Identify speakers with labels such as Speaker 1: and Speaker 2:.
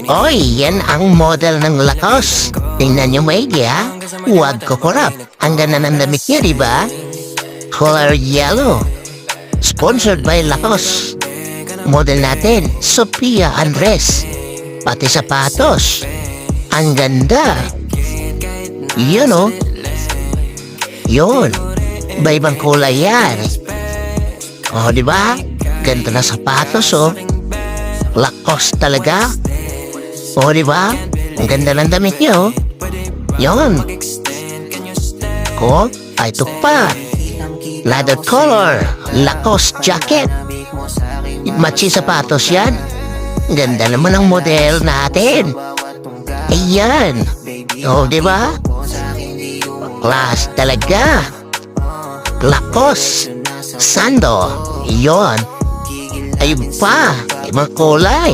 Speaker 1: Oy, yan ang model ng Lacoste. Tingnan nyo maigi ha. Huwag ko kurap. Ang ganda ng damit niya, di ba? Color yellow. Sponsored by Lacoste. Model natin, Sophia Andres. Pati sapatos. Ang ganda. Yun o. Yun. Iba-ibang kulay yan. O, di ba? Ganda na sapatos o. Lacoste talaga. O, di ba? Ang ganda ng damit niyo. Yun. Ko, ay ito pa. Leather color. Lacoste jacket. Matchy sapatos yan. Ganda naman ang model natin. Ayan. O, di ba? Class talaga. Lacoste. Sando. Yun. Ayun pa. Ay mga kulay.